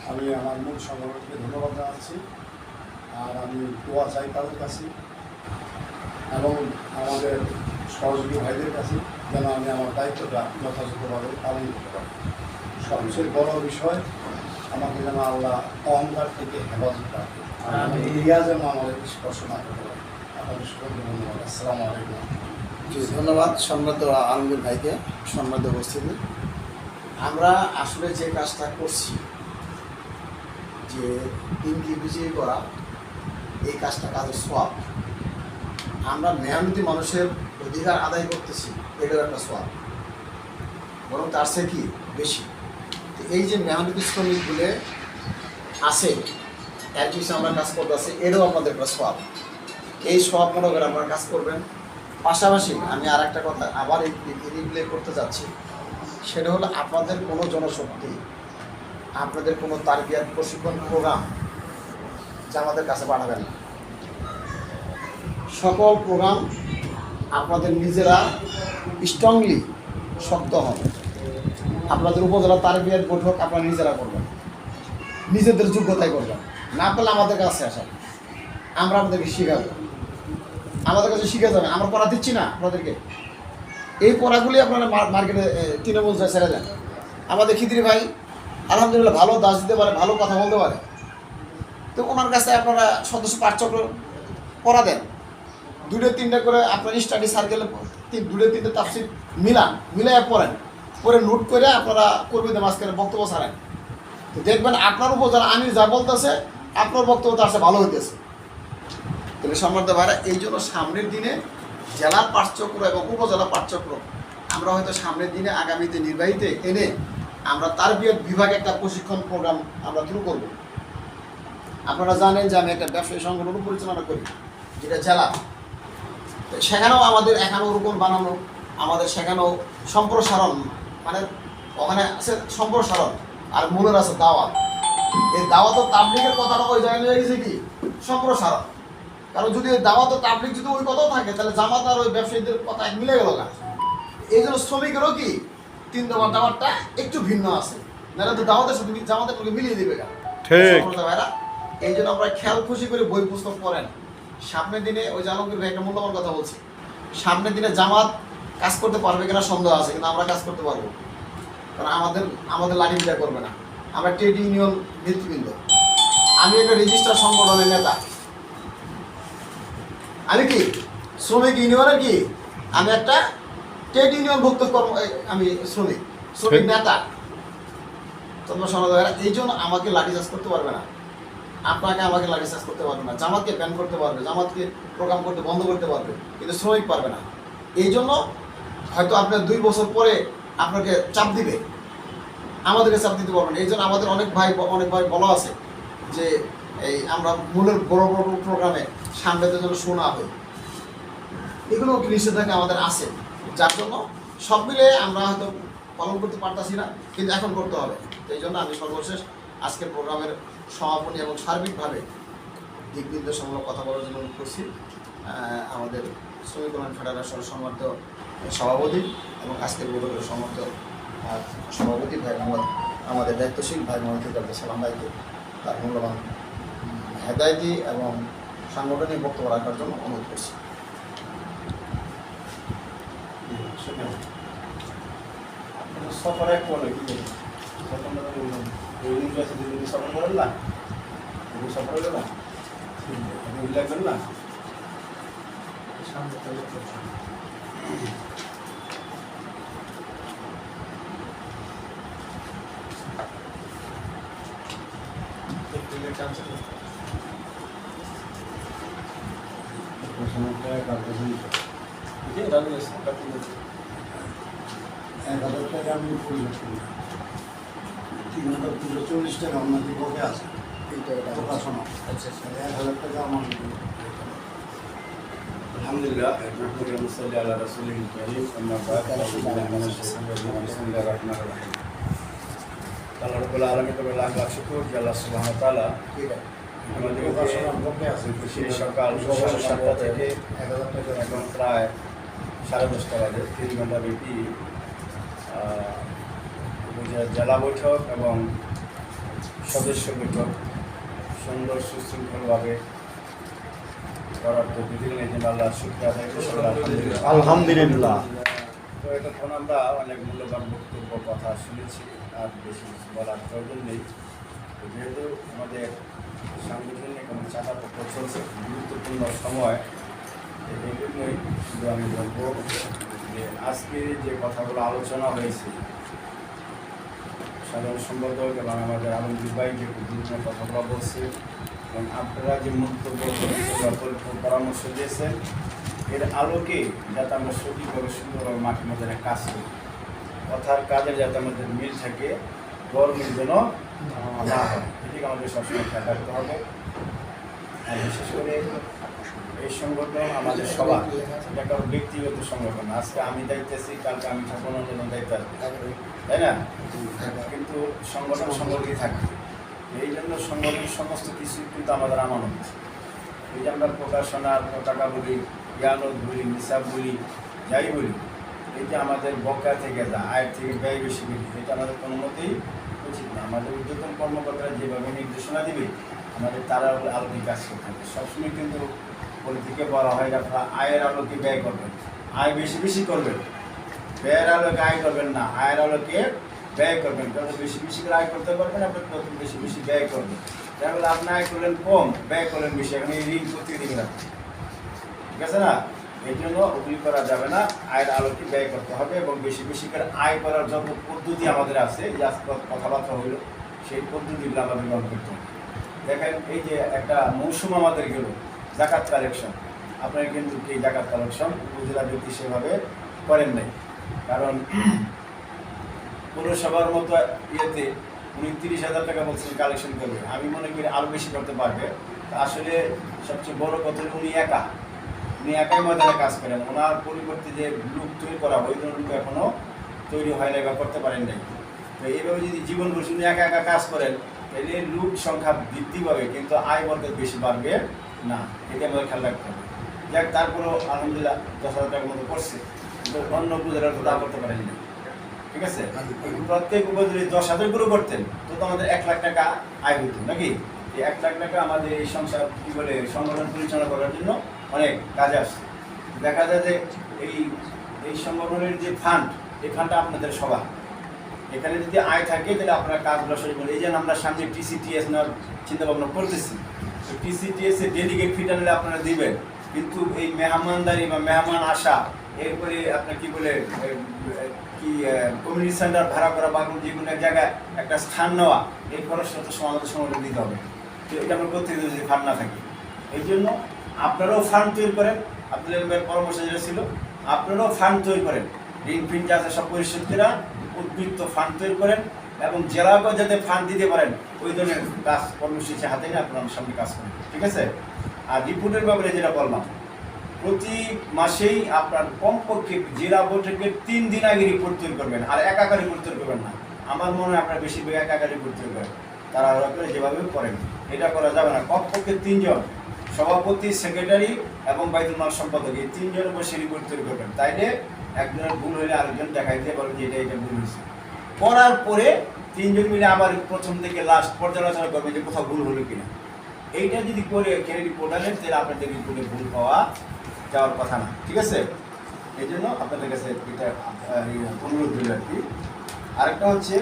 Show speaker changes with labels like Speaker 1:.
Speaker 1: আমি আমার মূল সংগঠনকে ধন্যবাদ জানাচ্ছি। আর আমি দোয়া চাই তাদের কাছে এবং আমাদের সহযোগী ভাইদের কাছে যেন আমি আমার দায়িত্বটা যথাযথভাবে পালন করতে পারি। সবচেয়ে বড় বিষয় আমাকে যেন আল্লাহ অহংকার থেকে হেফাজত রাখে, রিয়া যেন আমাদের স্পর্শ না করতে পারে। আপনাদের সকলকে ধন্যবাদ। আসসালামু আলাইকুম।
Speaker 2: জি, ধন্যবাদ সম্মানিত আলমগীর ভাইকে। সম্মানিত উপস্থিতি, আমরা আসলে যে কাজটা করছি, যে টিমকে বিজয়ী করা, এই কাজটা কাজের সওয়াব। আমরা মেহনতি মানুষের অধিকার আদায় করতেছি, এটাও একটা সওয়াব, বরং তার চেয়ে কি বেশি। তো এই যে মেহনতি শ্রমিকগুলো আছে, এর পিছনে আমরা কাজ করতেছি, এটাও আপনাদের একটা সওয়াব। এই সওয়াব মনে করে আপনারা কাজ করবেন। পাশাপাশি আমি আর একটা কথা আবার রিপ্লে করতে যাচ্ছি, সেটা হলো আপনাদের কোনো জনশক্তি, আপনাদের কোনো তারবিয়াত প্রশিক্ষণ প্রোগ্রাম যা আমাদের কাছে পাঠাবেন না। সকল প্রোগ্রাম আপনাদের নিজেরা স্ট্রংলি শক্ত হন। আপনাদের উপজেলা তারবিয়াত বৈঠক আপনারা নিজেরা করবেন, নিজেদের যোগ্যতায় করবেন। না পারলে আমাদের কাছে আসেন, আমরা আপনাদেরকে শেখাবো। আমাদের কাছে শিখে যাবেন, আমরা পড়া দিচ্ছি না আপনাদেরকে। এই পড়াগুলি আপনারা মার্কেটে তৃণমূল ছেড়ে দেন। আমাদের খিদিরি ভাই আলহামদুলিল্লাহ ভালো দাস দিতে পারে, ভালো কথা বলতে পারে, তো ওনার কাছে আপনারা সদস্য পাঠচক্র পড়া দেন। 2-3টা করে আপনার স্টাডি সার্কেলে 2-3টে তাফসির মিলাই পড়েন, পরে নোট করে আপনারা কর্মীদের মাঝখানে বক্তব্য ছাড়েন। তো দেখবেন আপনার উপজেলা আমির যা বলতেছে আপনার বক্তব্য তার সাথে ভালো হইতেছে। তাহলে সম্মানিত ভাইরা, এই জন্য সামনের দিনে জেলার পাঠচক্র এবং উপজেলা পাঠচক্র আমরা হয়তো সামনের দিনে আগামীতে নির্বাহীতে এনে আমরা তারবিয়ত বিভাগে একটা প্রশিক্ষণ প্রোগ্রাম আমরা শুরু করব। আপনারা জানেন যে আমি একটা ব্যবসায়ী সংগঠন পরিচালনা করি, যেটা জেলা। সেখানেও আমাদের এখানেও রোপণ বানানো, আমাদের সেখানেও সম্প্রসারণ, মানে ওখানে আছে সম্প্রসারণ আর মূলের আছে দাওয়াত। এই দাওয়াত ও তাবলীগের কথাটা ওই জায়গায় নিয়ে গেছে কি সম্প্রসারণ। কারণ যদি ওই দাওয়াত ও তাবলীগ যদি ওই কথাও থাকে, তাহলে জামাত আর ওই ব্যবসায়ীদের কথা এক মিলে গেল না। এই জন্য শ্রমিকেরও কি 3 দফার দাওয়াতটা একটু ভিন্ন আছে, নাহলে তো দাওয়াতের সাথে জামাতের লোকে মিলিয়ে দেবে না। ঠিক ভাইরা, এই জন্য আমরা খেয়াল খুশি করে বই পুস্তক পড়েন। সামনের দিনে ওই জালমগীর ভাই একটা মূল্যবান কথা বলছি, সামনের দিনে জামাত কাজ করতে পারবে কিনা সন্দেহ আছে, কিন্তু আমরা কাজ করতে পারবো। কারণ আমাদের লাঠি বিটা করবে না। আমরা ট্রেড ইউনিয়ন নেতৃবৃন্দ, আমি একটা রেজিস্টার সংগঠনের নেতা। আমি কি শ্রমিক ইউনিয়নের কি, আমি একটা ট্রেড ইউনিয়ন ভুক্ত আমি শ্রমিক নেতা। তোমরা শোনা যাবে, এই জন্য আমাকে লাঠিচার্জ করতে পারবে না, আপনাকে আমাকে লাঠিচার্জ করতে পারবে না। জামাতকে ব্যান করতে পারবে, জামাতকে প্রোগ্রাম করতে বন্ধ করতে পারবে, কিন্তু শ্রমিক পারবে না। এই জন্য হয়তো আপনার 2 বছর পরে আপনাকে চাপ দিবে, আমাদেরকে চাপ দিতে পারবেন। এই জন্য আমাদের অনেক ভাই বলা আছে যে এই আমরা মূলের বড় বড় প্রোগ্রামে সামনেদের জন্য শোনা হয়, এগুলো নিষেধাজ্ঞা আমাদের আছে, যার জন্য সব মিলে আমরা হয়তো পালন করতে পারতাছি না, কিন্তু এখন করতে হবে। এই জন্য আমি সর্বশেষ আজকের প্রোগ্রামের সমাপনী এবং সার্বিকভাবে দিক নির্দেশমূলক কথা বলার জন্য অনুরোধ করছি আমাদের শ্রমিক কল্যাণ ফেডারেশনের সম্মানিত সভাপতি এবং আজকের বৈঠকের সম্মানিত সভাপতি ভাই মোহাম্মদ, আমাদের দায়িত্বশীল ভাই মোহাম্মদ আব্দুল সালাম ভাইকে তার মূল্যবান হেদায়েতি এবং সাংগঠনিক বক্তব্য রাখার জন্য অনুরোধ করছি।
Speaker 1: সফর এক বলে কি সফর করেন না, সফর হলো না, লাগবেন না। আমি 3,040 টাকা আপনাদের পক্ষে আছে, প্রকাশনা 1,000 টাকা আমার।
Speaker 3: আলহামদুলিল্লাহ, আল্লাহ রাসূলিল কারীম, আম্মা বা'দ, বিসমিল্লাহির রহমানির রহিম। আল্লাহ রাব্বুল আলামিন এর লাখ লাখ শুকর যে আল্লাহ সুবহানাহু ওয়া তাআলা আমাদেরকে সেই সকাল 7টা থেকে এখন প্রায় 10:30টা বাজে 3 ঘন্টা ব্যাপী জেলা বৈঠক এবং সদস্য বৈঠক সুন্দর সুশৃঙ্খলভাবে করার তো বিভিন্ন আল্লাহ শুক্রিয়া আদায় করি।
Speaker 2: আলহামদুলিল্লাহ।
Speaker 3: তো এতক্ষণ আমরা অনেক মূল্যবান বক্তব্য কথা শুনেছি, আর বেশি বলার প্রয়োজন নেই। তো যেহেতু আমাদের সাংগঠনিক এবং চাঁদাপত্র চলছে গুরুত্বপূর্ণ সময়, এই জন্যই শুধু আমি বলবো যে আজকে যে কথাগুলো আলোচনা হয়েছে, সাধারণ সম্পাদক এবং আমাদের আলমগীর ভাই যে গুরুত্বপূর্ণ কথাগুলো বলছে এবং আপনারা যে মন্তব্য পরামর্শ দিয়েছেন, এর আলোকে যাতে আমরা সঠিকভাবে সুন্দরভাবে মাঠের মধ্যে কাজ করি, কথার কাজে যাতে আমাদের মিল থাকে, গরমের যেন না হয়, এদিকে আমাদের সবসময় খেয়াল রাখতে হবে। আর বিশেষ করে এই সংগঠন আমাদের সবার, এটা কারো ব্যক্তিগত সংগঠন। আজকে আমি দায়িত্ব আছি, কালকে আমি থাকবো, অন্য দায়িত্ব আসবে, তাই না? কিন্তু সংগঠন সংগঠনই থাকবে। এই জন্য সংগঠনের সমস্ত কিছু কিন্তু আমাদের আমানত। এই যে আমরা প্রকাশনার পতাকা বলি, জ্ঞানত বলি, নিসাব বলি, যাই বলি, এই যে আমাদের বকেয়া থেকে যা আয়ের থেকে ব্যয় বেশি বলি, এটা আমাদের কোনো মতেই উচিত না। আমাদের ঊর্ধ্বতন কর্মকর্তারা যেভাবে নির্দেশনা দেবে, আমাদের তারা আলোকে কাজ করতে হবে। সবসময় কিন্তু পলিটিকে বলা হয় যে আপনারা আয়ের আলোকে ব্যয় করবেন, আয় বেশি বেশি করবেন, ব্যয়ের আলোকে আয় করবেন না, আয়ের আলোকে ব্যয় করবেন। যত বেশি বেশি করে আয় করতে পারবেন, আপনি তত বেশি বেশি ব্যয় করবেন। তাহলে আপনি আয় করলেন কম, ব্যয় করলেন বেশি, এখন এই ঋণ করতে দিবেন আপনি, ঠিক আছে না? এই জন্য ওগুলি করা যাবে না, আয়ের আলোকে ব্যয় করতে হবে এবং বেশি বেশি করে আয় করার যত পদ্ধতি আমাদের আছে, এই যে কথাবার্তা হইল, সেই পদ্ধতিগুলো আমাদের গ্রহণ করতে হবে। দেখেন, এই যে একটা মৌসুম আমাদের গেল জাকাত কালেকশন, আপনারা কিন্তু এই জাকাত কালেকশন উপজেলা ব্যক্তি সেভাবে করেন নাই, কারণ পৌরসভার মতো ইয়েতে উনি 30,000 টাকা বলছেন কালেকশন করবে। আমি মনে করি আরও বেশি করতে পারবে। আসলে সবচেয়ে বড় কথা, উনি একাই ময়দানে কাজ করেন। ওনার পরিবর্তে যে লুক তৈরি করা হয়, ওই ধরনের লুক এখনও তৈরি হয় নাই বা করতে পারেন নাই। তো এইভাবে যদি জীবন বসে উনি একা একা কাজ করেন, তাহলে লুক সংখ্যা বৃদ্ধি পাবে, কিন্তু আয় বর্গের বেশি বাড়বে না। এটা আমাদের খেয়াল রাখতে হবে। যাক, তারপরেও আলহামদুলিল্লাহ 10,000 টাকার মতো করছে, কিন্তু অন্য উপজেলার তা করতে পারেন না, ঠিক আছে? প্রত্যেক উপজেলায় 10,000 করে করতেন, তো আমাদের 1 লাখ টাকা আয় হতো নাকি? এই 1 লাখ টাকা আমাদের এই সংসার কী বলে সংগঠন পরিচালনা করার জন্য অনেক কাজে আসছে। দেখা যায় যে এই সংগঠনের যে ফান্ড, এই ফান্ডটা আপনাদের সবার, এখানে যদি আয় থাকে তাহলে আপনারা কাজগুলো শুরু করেন। এই যে আমরা সামনে TCTS নেওয়ার চিন্তা ভাবনা করতেছি, TCTS এ ডেলিগেট ফিটা নিলে আপনারা দিবেন, কিন্তু এই মেহমানদারি বা মেহমান আসা, এরপরে আপনার কী বলে কমিউনিটি সেন্টার ভাড়া করা বা যে কোনো এক জায়গায় একটা স্থান নেওয়া, এই খরচটা তো আমাদের সংগঠন দিতে হবে। তো এটা আমরা করতে যদি ফান্ড না থাকে, এই জন্য আপনারাও ফান্ড তৈরি করেন। আপনাদের পরামর্শ যেটা ছিল, আপনারাও ফান্ড তৈরি করেন, ঋণ ফিন যা আছে সব পরিশোধ করে উদ্বৃত্ত ফান্ড তৈরি করেন এবং জেলাকেও যাতে ফান্ড দিতে পারেন, ওই ধরনের কাজ কর্মসূচি হাতে নিয়ে আপনার সামনে কাজ করেন, ঠিক আছে? আর রিপোর্টের ব্যাপারে যেটা বললাম, প্রতি মাসেই আপনার কমপক্ষে জেলা বৈঠকের 3 দিন আগে রিপোর্ট তৈরি করবেন, আর একাকার রিপোর্ট তৈরি করবেন না। আমার মনে হয় আপনার বেশিরভাগ একাকার রিপোর্ট তৈরি করেন, তারা করে যেভাবে করেন, এটা করা যাবে না। কমপক্ষে 3 জন, সভাপতি, সেক্রেটারি এবং বাইতুল মাল সম্পাদক, এই 3 জনের বসে রিপোর্ট তৈরি করবেন। তাইলে একজনের ভুল হলে আরেকজন দেখাই দিয়ে বলেন যে এটা ভুল হয়েছে। করার পরে 3 জন মিলে আবার প্রথম থেকে লাস্ট পর্যালোচনা করবেন যে কোথাও ভুল হলো কিনা। এইটা যদি করে রিপোর্ট আনেন, তাহলে আপনাদের রিপোর্টে ভুল পাওয়া যাওয়ার কথা না, ঠিক আছে? এই জন্য আপনাদের কাছে এটা অনুরোধ রইল আর কি। আরেকটা হচ্ছে